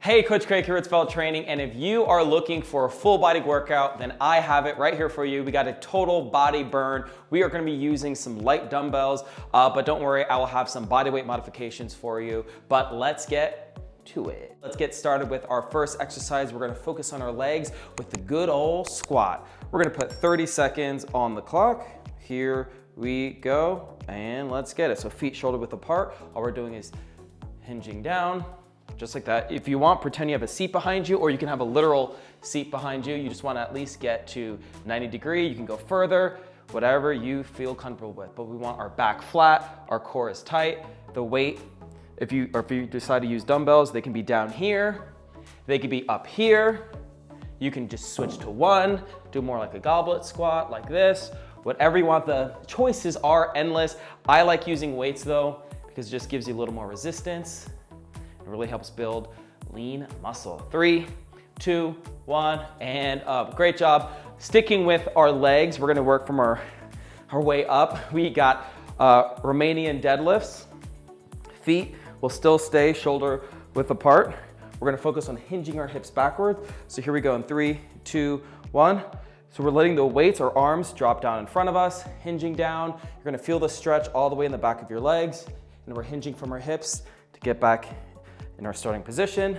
Hey, Coach Craig here at Sculpt Training, and if you are looking for a full body workout, then I have it right here for you. We got a total body burn. We are gonna be using some light dumbbells, but don't worry, I will have some body weight modifications for you. But let's get to it. Let's get started with our first exercise. We're gonna focus on our legs with the good old squat. We're gonna put 30 seconds on the clock. Here we go, and let's get it. So feet shoulder width apart. All we're doing is hinging down, just like that. If you want, pretend you have a seat behind you, or you can have a literal seat behind you. You just want to at least get to 90 degree. You can go further, whatever you feel comfortable with. But we want our back flat, our core is tight. The weight, if you decide to use dumbbells, they can be down here, they could be up here. You can just switch to one, do more like a goblet squat, like this. Whatever you want, the choices are endless. I like using weights though, because it just gives you a little more resistance. It really helps build lean muscle. 3, 2, 1, and up. Great job. Sticking with our legs, we're gonna work from our way up. We got Romanian deadlifts. Feet will still stay shoulder width apart. We're gonna focus on hinging our hips backwards. So here we go in 3, 2, 1. So we're letting the weights or arms drop down in front of us, hinging down. You're gonna feel the stretch all the way in the back of your legs, and we're hinging from our hips to get back in our starting position,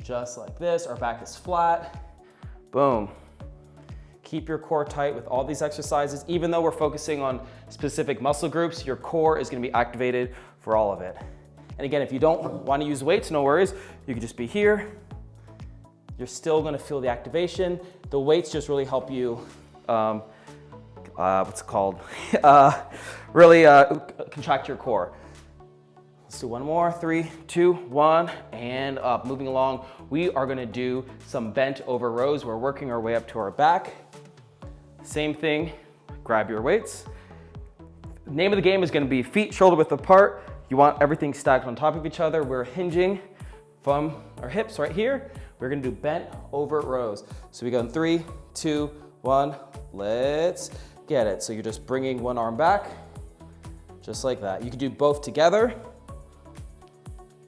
just like this. Our back is flat. Boom. Keep your core tight with all these exercises. Even though we're focusing on specific muscle groups, your core is gonna be activated for all of it. And again, if you don't wanna use weights, no worries. You can just be here. You're still gonna feel the activation. The weights just really help you, really contract your core. Let's do one more, 3, 2, 1, and up. Moving along, we are gonna do some bent over rows. We're working our way up to our back. Same thing, grab your weights. The name of the game is gonna be feet shoulder width apart. You want everything stacked on top of each other. We're hinging from our hips right here. We're gonna do bent over rows. So we go in 3, 2, 1, let's get it. So you're just bringing one arm back, just like that. You can do both together.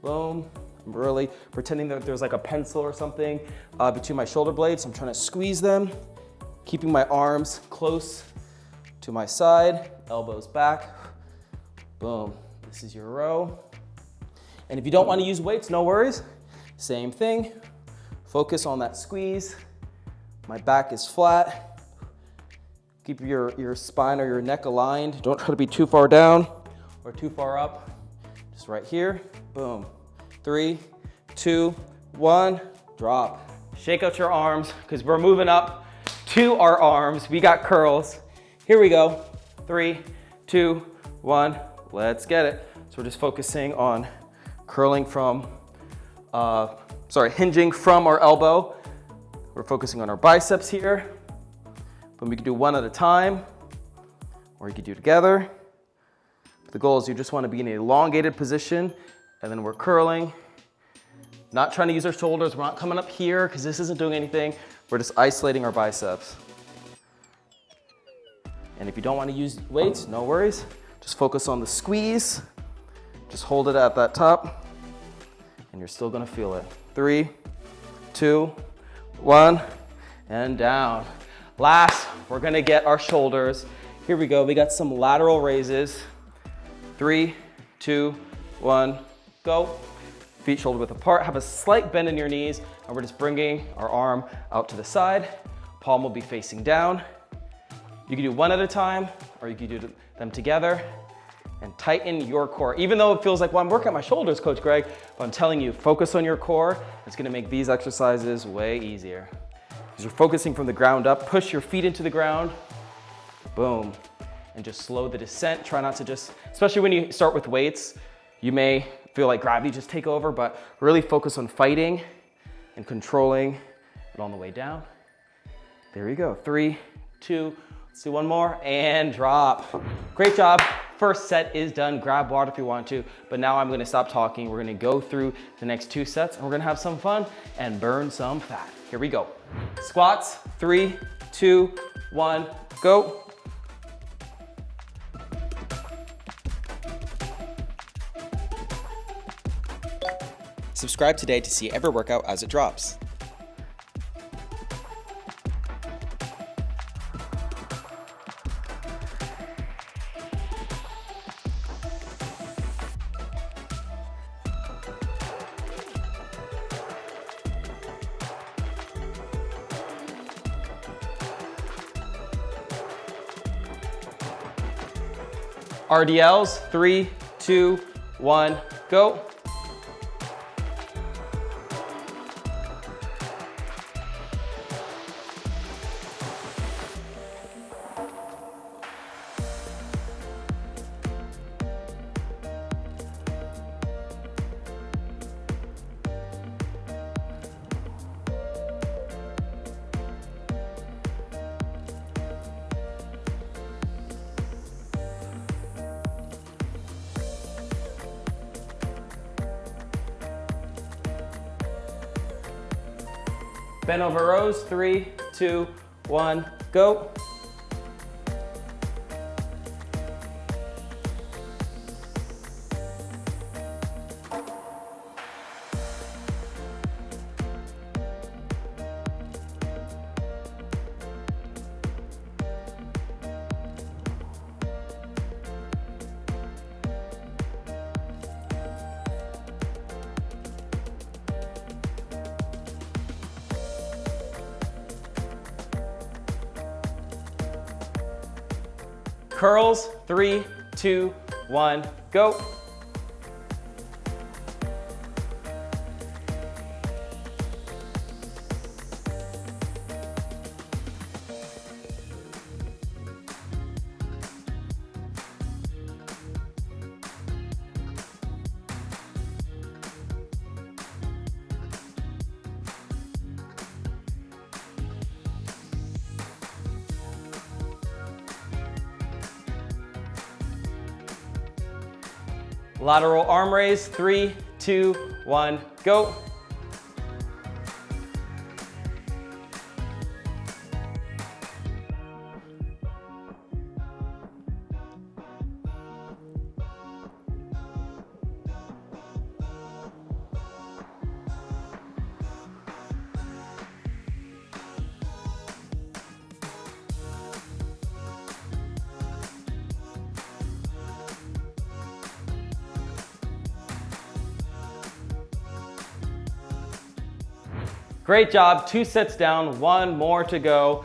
Boom. I'm really pretending that there's like a pencil or something between my shoulder blades. I'm trying to squeeze them, keeping my arms close to my side, elbows back. Boom. This is your row. And if you don't want to use weights, no worries. Same thing. Focus on that squeeze. My back is flat. Keep your spine or your neck aligned. Don't try to be too far down or too far up. Just right here. Boom. 3, 2, 1, drop. Shake out your arms because we're moving up to our arms. We got curls. Here we go. 3, 2, 1, let's get it. So we're just focusing on curling from, hinging from our elbow. We're focusing on our biceps here. But we can do one at a time, or you can do together. But the goal is you just want to be in an elongated position, and then we're curling. Not trying to use our shoulders. We're not coming up here because this isn't doing anything. We're just isolating our biceps. And if you don't want to use weights, no worries. Just focus on the squeeze. Just hold it at that top, and you're still gonna feel it. 3, 2, 1, and down. Last, we're gonna get our shoulders. Here we go. We got some lateral raises. 3, 2, 1, go. Feet shoulder width apart. Have a slight bend in your knees, and we're just bringing our arm out to the side. Palm will be facing down. You can do one at a time, or you can do them together, and tighten your core. Even though it feels like, well, I'm working at my shoulders, Coach Greg, but I'm telling you, focus on your core. It's gonna make these exercises way easier. Because you're focusing from the ground up. Push your feet into the ground. Boom. And just slow the descent. Try not to just, especially when you start with weights, you may feel like gravity just take over, but really focus on fighting and controlling it on the way down. There you go. 3, 2, let's do one more, and drop. Great job. First set is done. Grab water if you want to, but now I'm gonna stop talking. We're gonna go through the next 2 sets, and we're gonna have some fun and burn some fat. Here we go. Squats, 3, 2, 1, go. Subscribe today to see every workout as it drops. RDLs, 3, 2, 1, go. Bend over rows, 3, 2, 1, go. Curls, 3, 2, 1, go. Lateral arm raise, 3, 2, 1, go. Great job, 2 sets down, 1 more to go.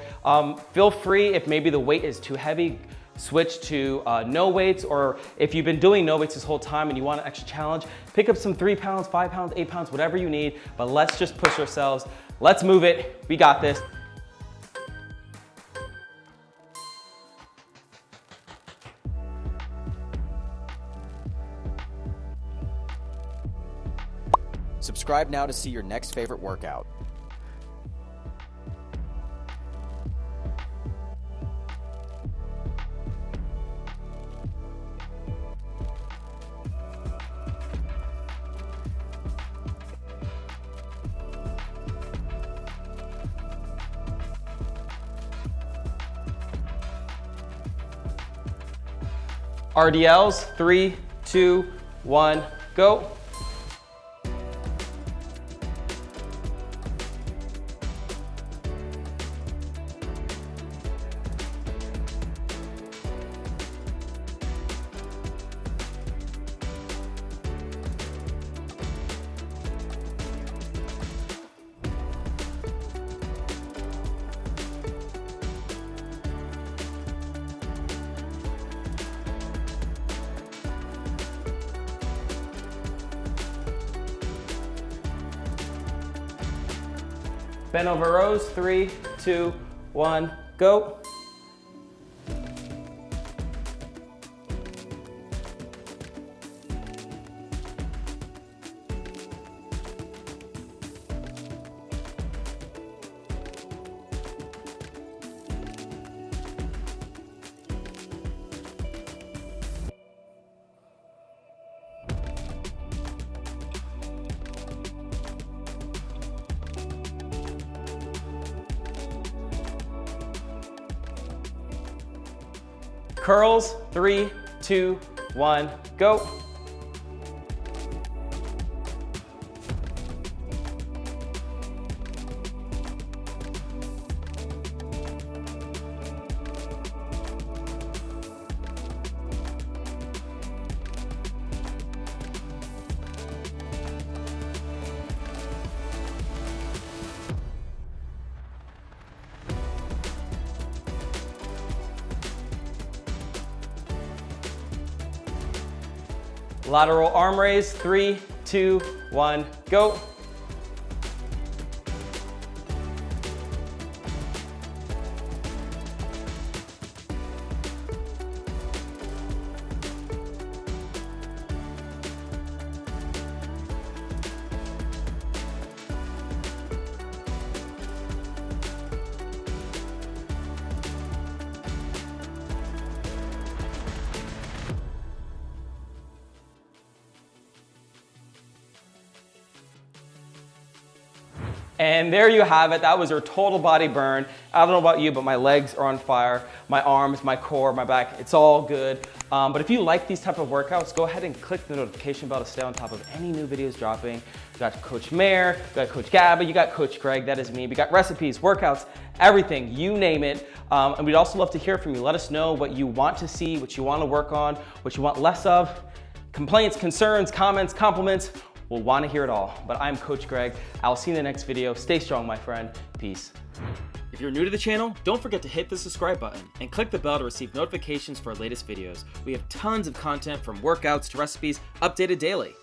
Feel free, if maybe the weight is too heavy, switch to no weights, or if you've been doing no weights this whole time and you want an extra challenge, pick up some 3 pounds, 5 pounds, 8 pounds, whatever you need, but let's just push ourselves. Let's move it, we got this. Subscribe now to see your next favorite workout. RDLs, 3, 2, 1, go. Bend over rows, 3, 2, 1, go. Curls, 3, 2, 1, go. Lateral arm raise, 3, 2, 1, go. And there you have it. That was your total body burn. I don't know about you, but my legs are on fire. My arms, my core, my back, it's all good. But if you like these type of workouts, go ahead and click the notification bell to stay on top of any new videos dropping. You got Coach Mayor, you got Coach Gabba, you got Coach Greg, that is me. We got recipes, workouts, everything, you name it. And we'd also love to hear from you. Let us know what you want to see, what you want to work on, what you want less of. Complaints, concerns, comments, compliments. We'll want to hear it all. But I'm Coach Greg. I'll see you in the next video. Stay strong, my friend. Peace. If you're new to the channel, don't forget to hit the subscribe button and click the bell to receive notifications for our latest videos. We have tons of content from workouts to recipes updated daily.